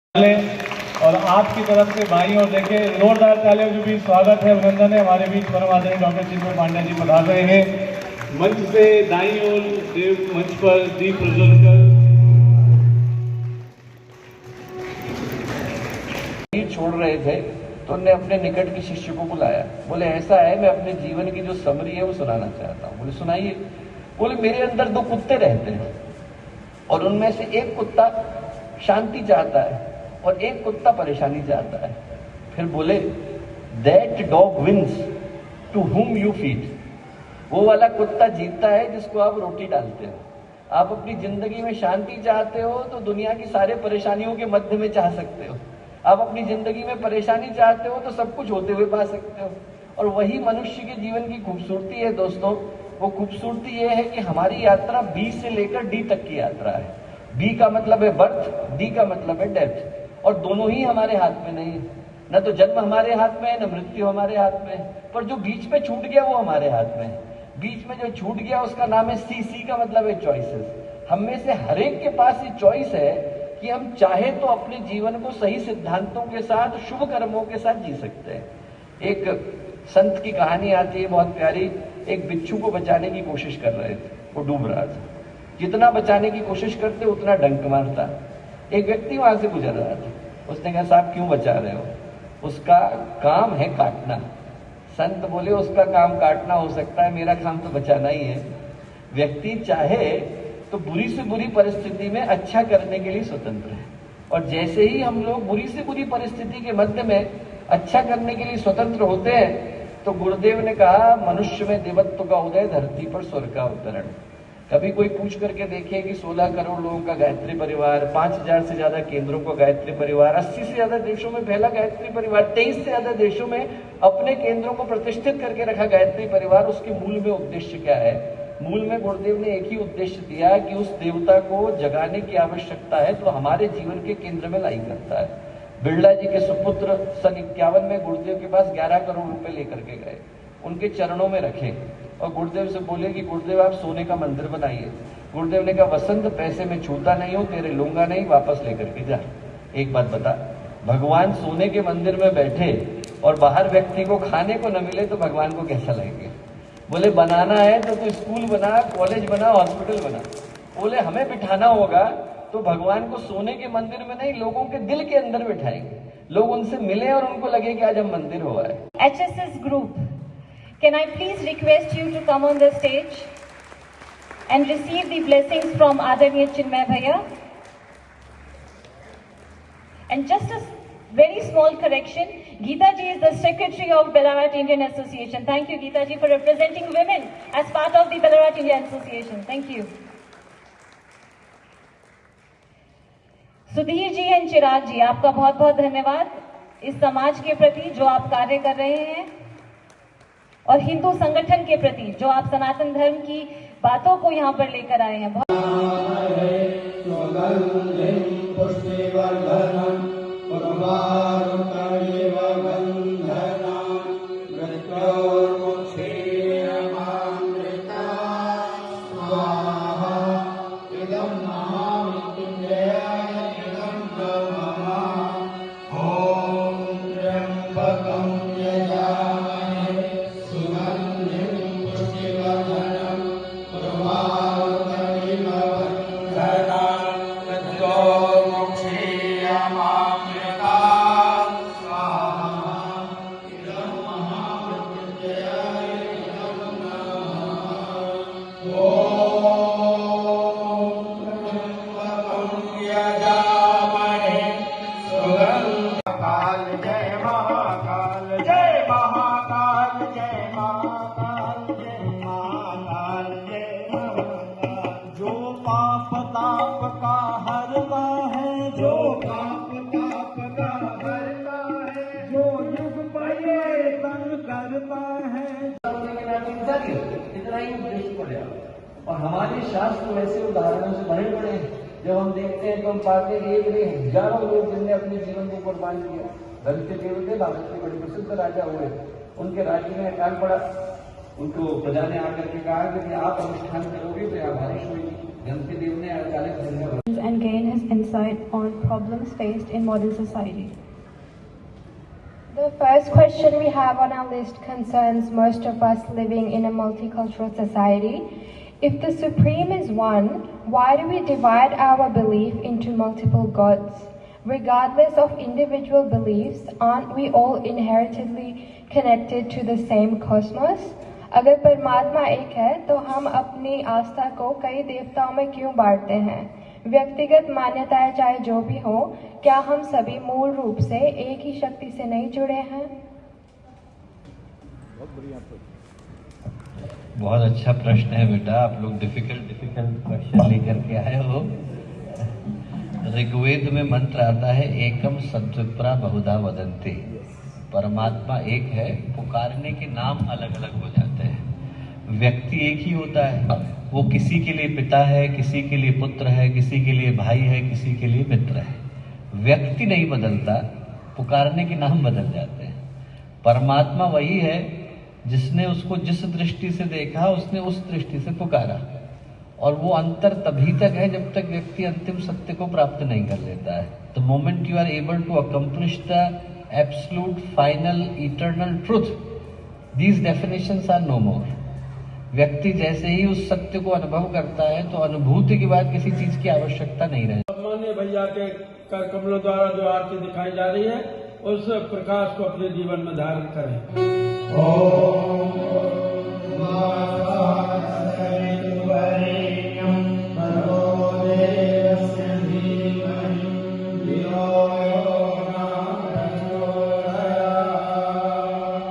और आपकी तरफ से भाइयों देखे जोरदार तालियों के बीच स्वागत है, अभिनंदन है। हमारे बीच परम आदरणीय डॉक्टर चिन्मय पांडे जी पधार रहे हैं। मंच से दाईं ओर देव मंच पर दीप प्रज्वलन कर छोड़ रहे थे तो उन्होंने अपने निकट के शिष्य को बुलाया। बोले ऐसा है, मैं अपने जीवन की जो समरी है वो सुनाना चाहता हूँ। बोले सुनाइए। बोले मेरे अंदर दो कुत्ते रहते हैं और उनमें से एक कुत्ता शांति चाहता है और एक कुत्ता परेशानी चाहता है। फिर बोले that dog wins to whom you feed. वो वाला कुत्ता जीतता है जिसको आप रोटी डालते हो। आप अपनी जिंदगी में शांति चाहते हो तो दुनिया की सारे परेशानियों के मध्य में चाह सकते हो। आप अपनी जिंदगी में परेशानी चाहते हो तो सब कुछ होते हुए पा सकते हो। और वही मनुष्य के जीवन की खूबसूरती है दोस्तों। वो खूबसूरती ये है कि हमारी यात्रा बी से लेकर डी तक की यात्रा है। बी का मतलब है बर्थ, डी का मतलब है डेथ। और दोनों ही हमारे हाथ में नहीं है। न तो जन्म हमारे हाथ में है, न मृत्यु हमारे हाथ में है। पर जो बीच में छूट गया वो हमारे हाथ में है। बीच में जो छूट गया उसका नाम है सी। सी का मतलब है चॉइसेस। हम में से हर एक के पास ये चॉइस है कि हम चाहे तो अपने जीवन को सही सिद्धांतों के साथ, शुभ कर्मों के साथ जी सकते हैं। एक संत की कहानी आती है बहुत प्यारी। एक बिच्छू को बचाने की कोशिश कर रहे थे, वो डूब रहा था। जितना बचाने की कोशिश करते उतना डंक मारता। एक व्यक्ति वहां से गुजर रहा था। उसने कहा साहब क्यों बचा रहे हो? उसका काम है काटना। संत बोले उसका काम काटना हो सकता है, मेरा काम तो बचाना ही है। व्यक्ति चाहे तो बुरी से बुरी परिस्थिति में अच्छा करने के लिए स्वतंत्र है। और जैसे ही हम लोग बुरी से बुरी परिस्थिति के मध्य में अच्छा करने के लिए स्वतंत्र होते हैं तो गुरुदेव ने कहा मनुष्य में देवत्व का उदय, धरती पर स्वर्ग का अवतरण। कभी कोई पूछ करके देखिए कि 16 करोड़ लोगों का गायत्री परिवार, 5000 से ज्यादा केंद्रों का गायत्री परिवार, 80 से ज्यादा देशों में फैला गायत्री परिवार, 23 से ज्यादा देशों में अपने केंद्रों को प्रतिष्ठित करके रखा गायत्री परिवार। उसके मूल में उद्देश्य क्या है? मूल में गुरुदेव ने एक ही उद्देश्य दिया कि उस देवता को जगाने की आवश्यकता है तो हमारे जीवन के केंद्र में लाई करता है। बिरला जी के सुपुत्र सन 51 में गुरुदेव के पास 11 करोड़ रुपए लेकर के गए, उनके चरणों में रखे और गुरुदेव से बोले कि गुरुदेव आप सोने का मंदिर बनाइए। गुरुदेव ने कहा वसंत पैसे में छूता नहीं हूं, तेरे लूंगा नहीं, वापस लेकर के जा। एक बात बता, भगवान सोने के मंदिर में बैठे और बाहर व्यक्ति को खाने को न मिले तो भगवान को कैसा लगेगा? बोले बनाना है तो तू स्कूल बना, कॉलेज बना, हॉस्पिटल बना। बोले हमें बिठाना होगा तो भगवान को सोने के मंदिर में नहीं, लोगों के दिल के अंदर बिठाएंगे। लोग उनसे मिले और उनको लगे कि आज हम मंदिर हुआ है। HSS group, can I please request you to come on the stage and receive the blessings from Adaniya Chinmay Bhaiya? And just a very small correction, Geeta ji is the secretary of Ballarat Indian Association. Thank you Geeta ji for representing women as part of the Ballarat Indian Association. Thank you. Sudhir ji and Chirag ji, आपका बहुत बहुत धन्यवाद इस समाज के प्रति जो आप कार्य कर रहे हैं और हिंदू संगठन के प्रति जो आप सनातन धर्म की बातों को यहाँ पर लेकर आए हैं। इतना ही उद्देश्य पड़ेगा। और हमारे शास्त्र वैसे उदाहरणों से भरे पड़े हैं। जब हम देखते हैं तो हम पाते हैं एक नहीं हजारों लोग जिनने अपने जीवन को कुर्बान किया। धन के देव थे, भारत के बड़े प्रसिद्ध राजा हुए, उनके राज्य में अकाल पड़ा। उनको प्रजा ने आकर के कहा कि आप अनुष्ठान करोगे तो यहाँ बारिश होगी। धन के देव ने 40 दिन में and gain his insight insight on problems faced in modern society. The first question we have on our list concerns most of us living in a multicultural society. If the Supreme is one, why do we divide our belief into multiple gods? Regardless of individual beliefs, aren't we all inherently connected to the same cosmos? अगर परमात्मा एक है तो हम अपनी आस्था को कई देवताओं में क्यों बांटते हैं? व्यक्तिगत मान्यताएं चाहे जो भी हो, क्या हम सभी मूल रूप से एक ही शक्ति से नहीं जुड़े हैं? बहुत अच्छा प्रश्न है बेटा, आप लोग डिफिकल्ट क्वेश्चन लेकर के आए हो। ऋग्वेद में मंत्र आता है एकम सद्विप्रा बहुधा वदन्ति, परमात्मा एक है, पुकारने के नाम अलग अलग हो जाते हैं। व्यक्ति एक ही होता है, वो किसी के लिए पिता है, किसी के लिए पुत्र है, किसी के लिए भाई है, किसी के लिए मित्र है। व्यक्ति नहीं बदलता, पुकारने के नाम बदल जाते हैं। परमात्मा वही है जिसने उसको जिस दृष्टि से देखा उसने उस दृष्टि से पुकारा, और वो अंतर तभी तक है जब तक व्यक्ति अंतिम सत्य को प्राप्त नहीं कर लेता है। The moment you are able to accomplish the absolute final eternal truth, these definitions are no more. व्यक्ति जैसे ही उस सत्य को अनुभव करता है तो अनुभूति के बाद किसी चीज की आवश्यकता नहीं रहती। माननीय भैया के कर कमलों द्वारा जो आरती दिखाई जा रही है, उस प्रकाश को अपने जीवन में धारण करें। ओम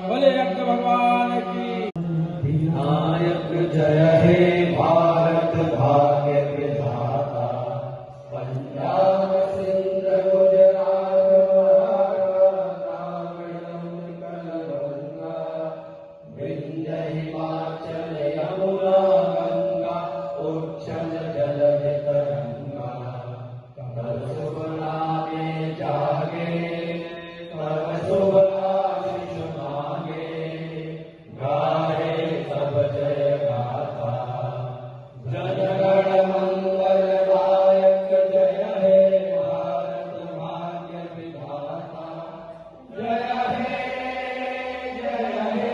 बोले अक्ष भगवान की नायक जय हे भारत भाग्य विधाता, पंजाब सिंध गुजरात विंध्य हिमाचल यमुना गंगा उच्छल जलधि तरंगा, तब शुभ नामे जागे तब शुभ आशीष मांगे, गाहे सब जय गाथा, जन गण मंगल दायक जय हे भारत भाग्य विधाता, जय हे जय हे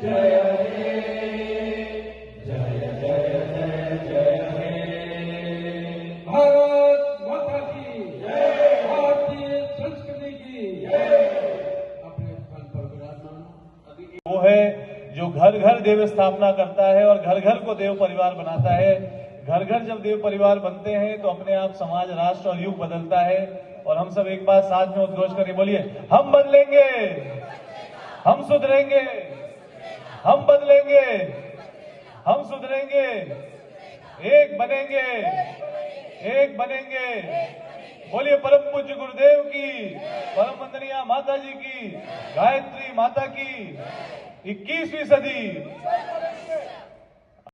जय हे जय जय जय जय हे। भारत माता की जय, भारतीय संस्कृति की जय। अपने स्थान पर विराजमान वो है जो घर घर देव स्थापना करता है और घर घर को देव परिवार बनाता है। घर घर जब देव परिवार बनते हैं तो अपने आप समाज, राष्ट्र और युग बदलता है। और हम सब एक बार साथ में उद्घोष करके बोलिए, हम बदलेंगे, हम सुधरेंगे, हम बदलेंगे, हम सुधरेंगे, एक बनेंगे, एक बनेंगे। बोलिए परम पूज्य गुरुदेव की, परम वंदनीय माता जी की, गायत्री माता की। 21वीं सदी